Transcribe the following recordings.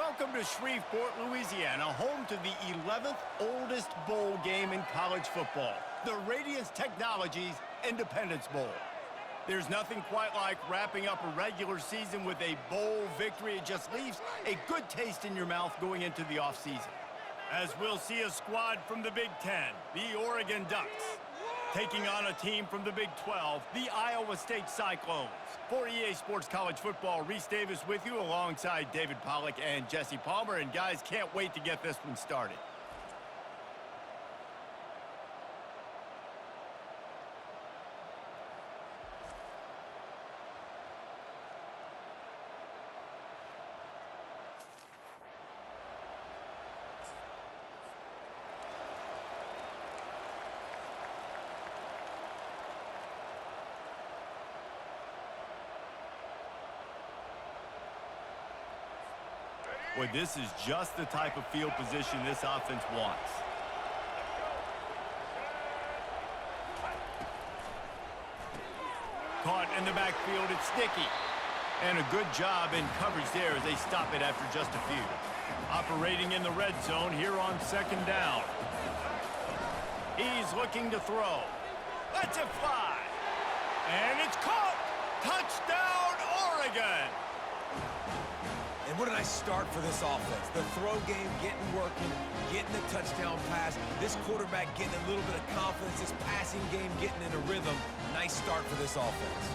Welcome to Shreveport, Louisiana, home to the 11th oldest bowl game in college football, the Radius Technologies Independence Bowl. There's nothing quite like wrapping up a regular season with a bowl victory. It just leaves a good taste in your mouth going into the offseason. As we'll see a squad from the Big Ten, the Oregon Ducks, taking on a team from the Big 12, the Iowa State Cyclones. For EA Sports College Football, Reese Davis with you alongside David Pollack and Jesse Palmer. And guys, can't wait to get this one started. Boy, this is just the type of field position this offense wants. Caught in the backfield, it's Sticky. And a good job in coverage there as they stop it after just a few. Operating in the red zone here on second down. He's looking to throw. Lets it fly. And it's caught. Touchdown, Oregon. And what a nice start for this offense. The throw game getting working, getting the touchdown pass. This quarterback getting a little bit of confidence. This passing game getting in a rhythm. Nice start for this offense.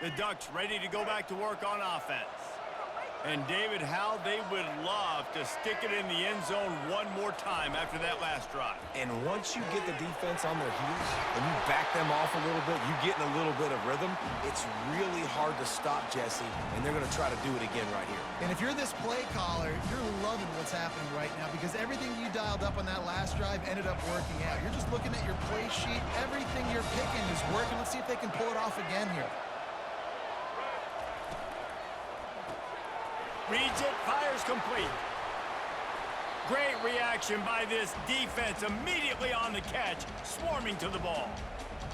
The Ducks ready to go back to work on offense. And David, how they would love to stick it in the end zone one more time after that last drive. And once you get the defense on their heels and you back them off a little bit, you get in a little bit of rhythm, it's really hard to stop, Jesse, and they're going to try to do it again right here. And if you're this play caller, you're loving what's happening right now because everything you dialed up on that last drive ended up working out. You're just looking at your play sheet. Everything you're picking is working. Let's see if they can pull it off again here. Reads it, fires complete. Great reaction by this defense, immediately on the catch, swarming to the ball.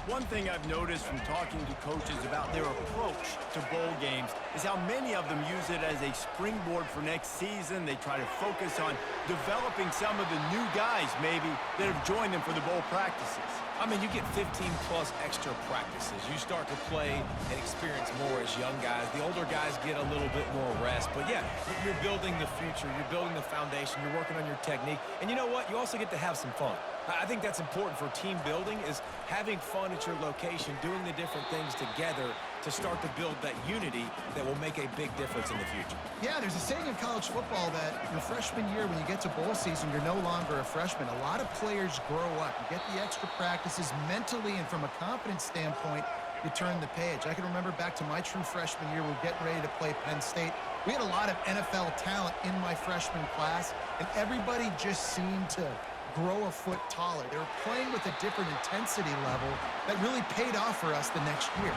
One thing I've noticed from talking to coaches about their approach to bowl games is how many of them use it as a springboard for next season. They try to focus on developing some of the new guys, maybe, that have joined them for the bowl practices. I mean, you get 15-plus extra practices. You start to play and experience more as young guys. The older guys get a little bit more rest. But, yeah, you're building the future. You're building the foundation. You're working on your technique. And you know what? You also get to have some fun. I think that's important for team building is having fun at your location, doing the different things together to start to build that unity that will make a big difference in the future. Yeah, there's a saying in college football that your freshman year, when you get to bowl season, you're no longer a freshman. A lot of players grow up. You get the extra practices mentally, and from a confidence standpoint, you turn the page. I can remember back to my true freshman year, we were getting ready to play Penn State. We had a lot of NFL talent in my freshman class, and everybody just seemed to grow a foot taller. They were playing with a different intensity level that really paid off for us the next year.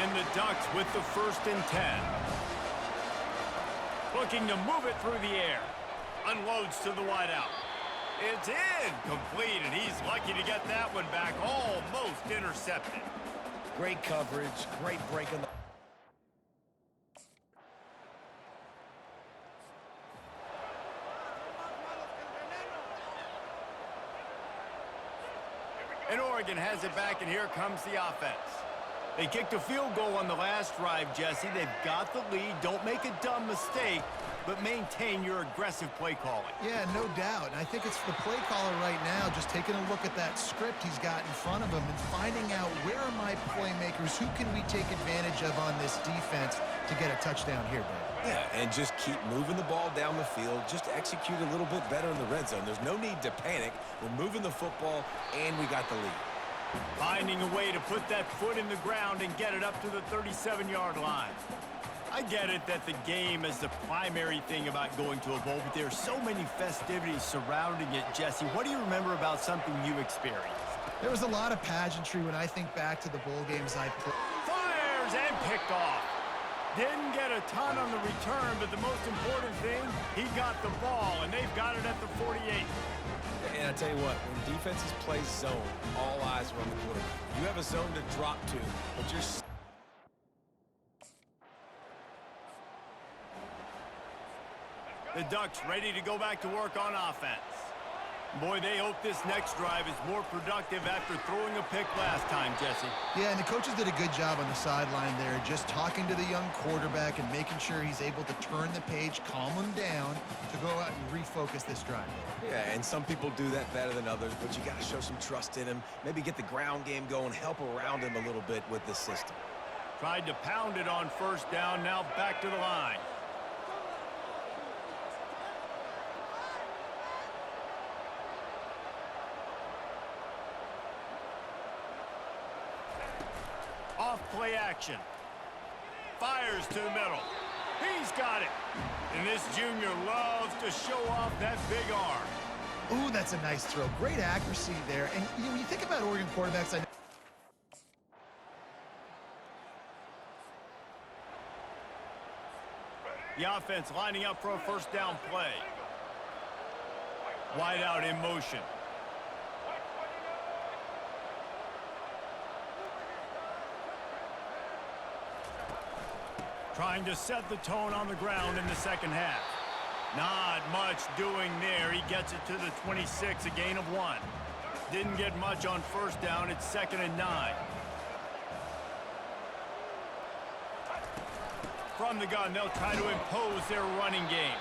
And the Ducks with the 1st and 10. Looking to move it through the air. Unloads to the wideout. It's in, complete, and he's lucky to get that one back, almost intercepted. Great coverage, great break on the... And Oregon has it back, and here comes the offense. They kicked a field goal on the last drive, Jesse. They've got the lead. Don't make a dumb mistake, but maintain your aggressive play calling. Yeah, no doubt. And I think it's the play caller right now just taking a look at that script he's got in front of him and finding out where are my playmakers, who can we take advantage of on this defense to get a touchdown here, Dave. Yeah, and just keep moving the ball down the field. Just execute a little bit better in the red zone. There's no need to panic. We're moving the football, and we got the lead. Finding a way to put that foot in the ground and get it up to the 37-yard line. I get it that the game is the primary thing about going to a bowl, but there are so many festivities surrounding it, Jesse. What do you remember about something you experienced? There was a lot of pageantry when I think back to the bowl games I played. Fires and picked off. Didn't get a ton on the return, but the most important thing, he got the ball, and they've got it at the 48. And I tell you what, when defenses play zone, all eyes are on the quarterback. You have a zone to drop to, but you're... The Ducks ready to go back to work on offense. Boy, they hope this next drive is more productive after throwing a pick last time, Jesse. Yeah, and the coaches did a good job on the sideline there, just talking to the young quarterback and making sure he's able to turn the page, calm him down to go out and refocus this drive. Yeah, and some people do that better than others, but you got to show some trust in him. Maybe get the ground game going, help around him a little bit with this system. Tried to pound it on first down, now back to the line. Off play action. Fires to the middle. He's got it. And this junior loves to show off that big arm. Ooh, that's a nice throw. Great accuracy there. And you know, when you think about Oregon quarterbacks, I know the offense lining up for a first down play. Wide out in motion. Trying to set the tone on the ground in the second half. Not much doing there. He gets it to the 26, a gain of 1. Didn't get much on first down. It's 2nd and 9. From the gun, they'll try to impose their running game.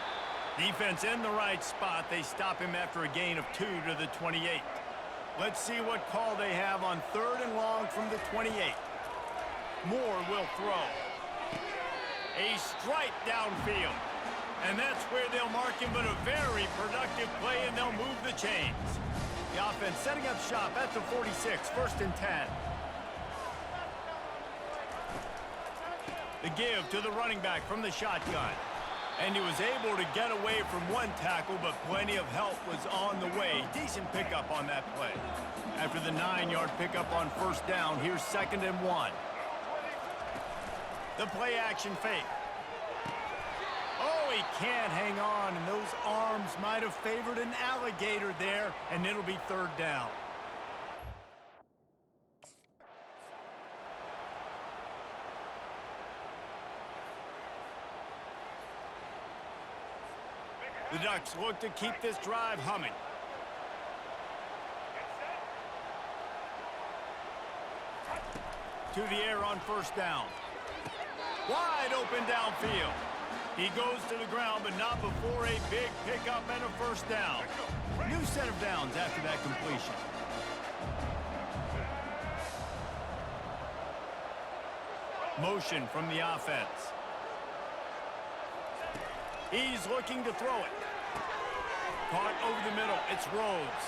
Defense in the right spot. They stop him after a gain of 2 to the 28. Let's see what call they have on 3rd and long from the 28. Moore will throw. A strike downfield. And that's where they'll mark him, but a very productive play, and they'll move the chains. The offense setting up shop at the 46, 1st and 10. The give to the running back from the shotgun. And he was able to get away from one tackle, but plenty of help was on the way. Decent pickup on that play. After the 9-yard pickup on first down, here's 2nd and 1. The play action fake. Oh, he can't hang on, and those arms might have favored an alligator there, and it'll be 3rd down. The Ducks look to keep this drive humming. To the air on first down. Wide open downfield. He goes to the ground, but not before a big pickup and a first down. New set of downs after that completion. Motion from the offense. He's looking to throw it. Caught over the middle. It's Rhodes.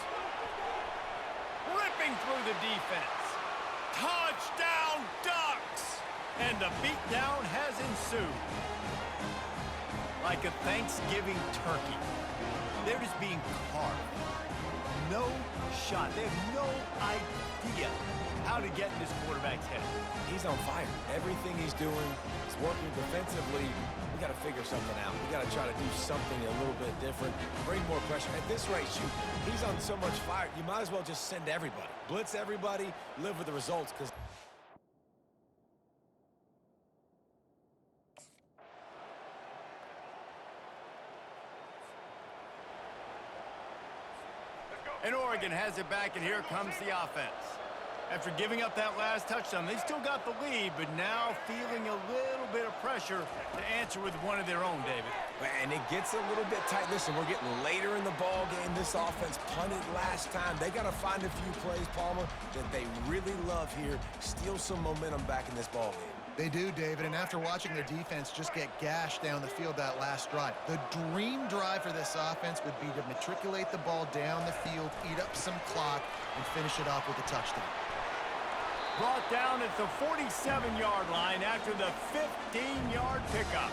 Ripping through the defense. Touchdown, Ducks! And the beatdown has ensued. Like a Thanksgiving turkey. They're just being carved. No shot. They have no idea how to get in this quarterback's head. He's on fire. Everything he's doing is working defensively. We got to figure something out. We got to try to do something a little bit different. Bring more pressure. At this rate, shoot, he's on so much fire. You might as well just send everybody. Blitz everybody. Live with the results, because and Oregon has it back, and here comes the offense. After giving up that last touchdown, they still got the lead, but now feeling a little bit of pressure to answer with one of their own, David. and it gets a little bit tight. Listen, we're getting later in the ball game. This offense punted last time. They got to find a few plays, Palmer, that they really love here. Steal some momentum back in this ball game. They do, David, and after watching their defense just get gashed down the field that last drive, the dream drive for this offense would be to matriculate the ball down the field, eat up some clock, and finish it off with a touchdown. Brought down at the 47-yard line after the 15-yard pickup.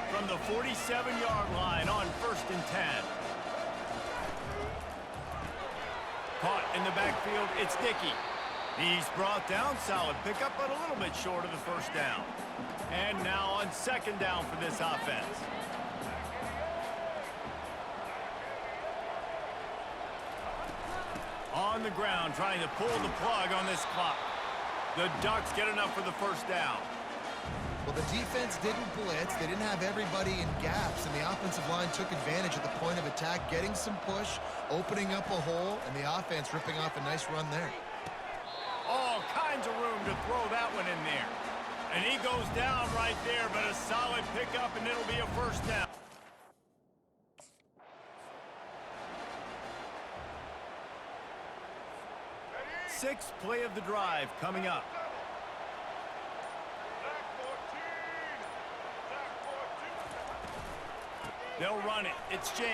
From the 47-yard line on 1st and 10. Caught in the backfield, it's Dickey. He's brought down, solid pickup, but a little bit short of the first down. And now on second down for this offense. On the ground, trying to pull the plug on this clock. The Ducks get enough for the first down. Well, the defense didn't blitz. They didn't have everybody in gaps, and the offensive line took advantage at the point of attack, getting some push, opening up a hole, and the offense ripping off a nice run there. All kinds of room to throw that one in there. And he goes down right there, but a solid pickup, and it'll be a first down. Sixth play of the drive coming up. They'll run it. It's James.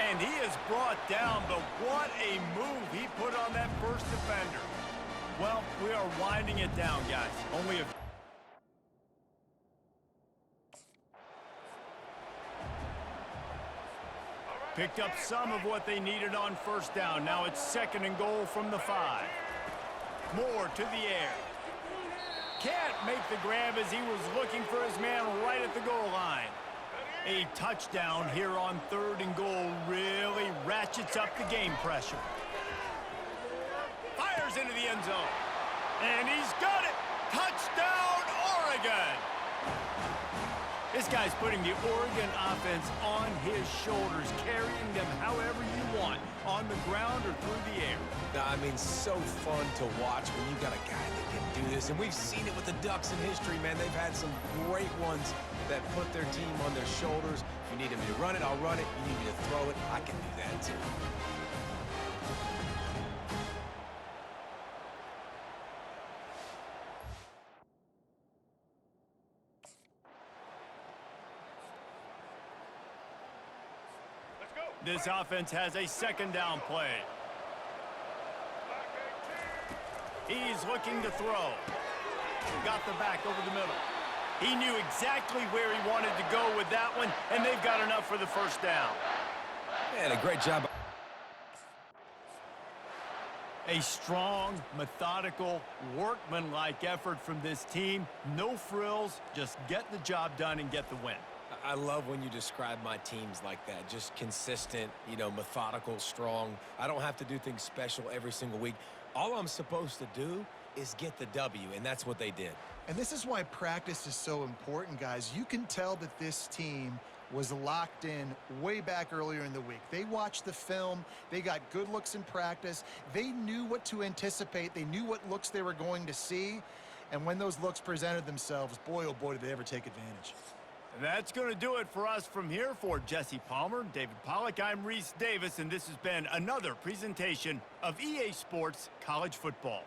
And he is brought down, but what a move he put on that first defender. Well, we are winding it down, guys. Only a... Picked up some of what they needed on first down. Now it's second and goal from the 5. Moore to the air. Can't make the grab as he was looking for his man right at the goal line. A touchdown here on third and goal really ratchets up the game pressure. Fires into the end zone. And he's got it. Touchdown, Oregon. This guy's putting the Oregon offense on his shoulders, carrying them however you want, on the ground or through the air. I mean, so fun to watch when you got a guy that can do this. And we've seen it with the Ducks in history, man. They've had some great ones that put their team on their shoulders. If you need me to run it, I'll run it. You need me to throw it, I can do that too. This offense has a second down play. He's looking to throw. Got the back over the middle. He knew exactly where he wanted to go with that one, and they've got enough for the first down. Man, a great job. A strong, methodical, workmanlike effort from this team. No frills, just get the job done and get the win. I love when you describe my teams like that. Just consistent, you know, methodical, strong. I don't have to do things special every single week. All I'm supposed to do is get the W, and that's what they did. And this is why practice is so important, guys. You can tell that this team was locked in way back earlier in the week. They watched the film. They got good looks in practice. They knew what to anticipate. They knew what looks they were going to see. And when those looks presented themselves, boy, oh boy, did they ever take advantage. That's going to do it for us from here. For Jesse Palmer, David Pollack, I'm Reese Davis, and this has been another presentation of EA Sports College Football.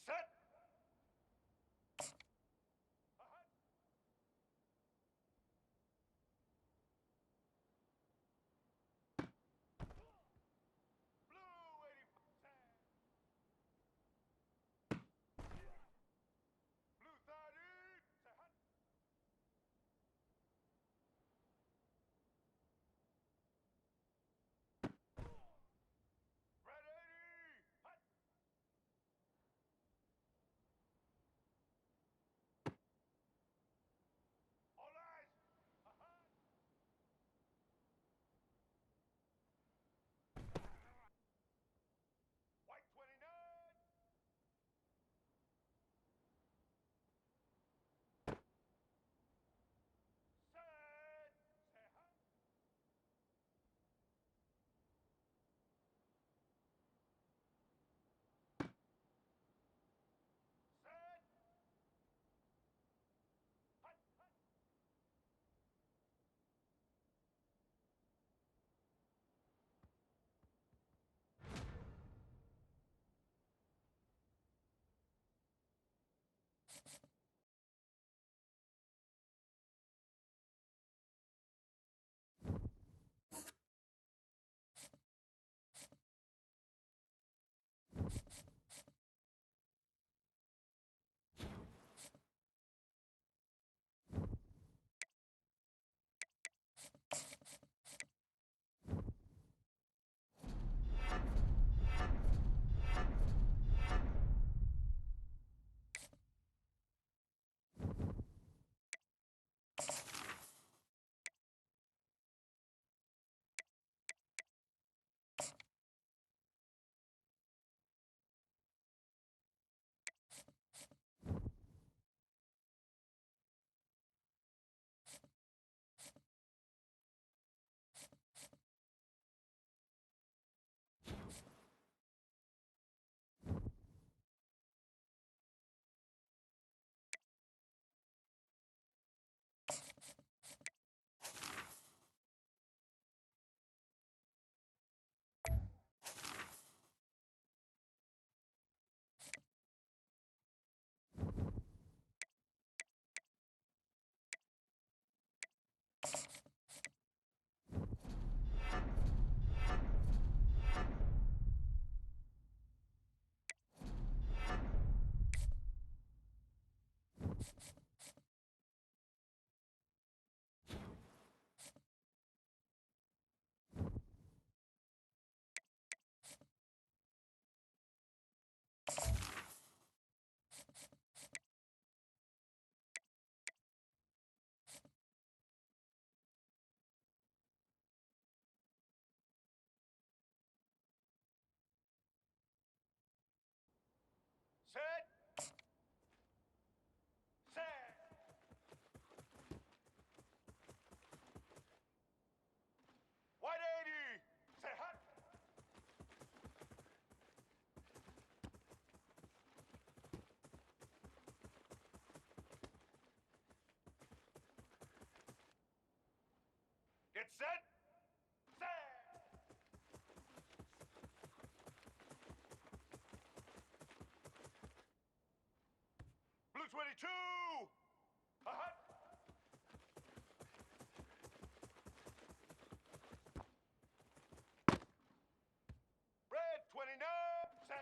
Set. Blue waiting for set. Blue 30. Set. Red 80. Hut. All eyes. White 29. Set. Set. Hut. Set. Hut. Hut. Set. Set. White 80. Set. Hut. Get set. Set. Blue 22. A hut. Red 29. Set.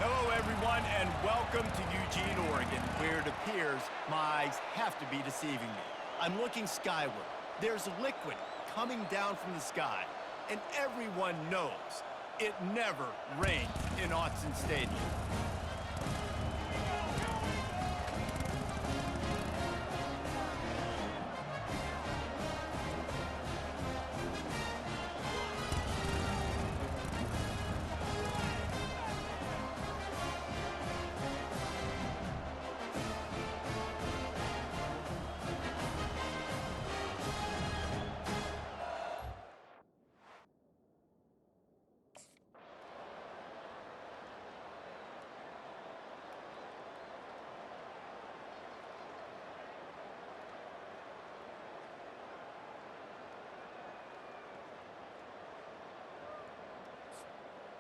Hello, everyone, and welcome to Eugene, Oregon, where it appears my eyes have to be deceiving me. I'm looking skyward. There's liquid coming down from the sky, and everyone knows it never rains in Autzen Stadium.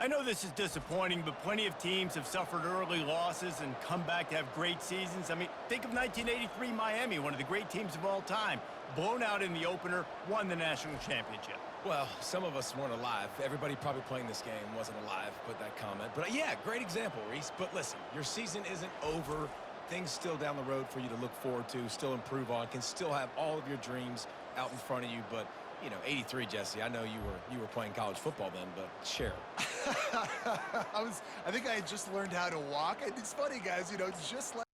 I know this is disappointing, but plenty of teams have suffered early losses and come back to have great seasons. I mean, think of 1983 Miami, one of the great teams of all time. Blown out in the opener, won the national championship. Well, some of us weren't alive. Everybody probably playing this game wasn't alive, put that comment. But yeah, great example, Reese. But listen, your season isn't over. Things still down the road for you to look forward to, still improve on, can still have all of your dreams out in front of you. But, you know, 83, Jesse, I know you were playing college football then, but share it. I think I had just learned how to walk. And it's funny, guys, you know, just like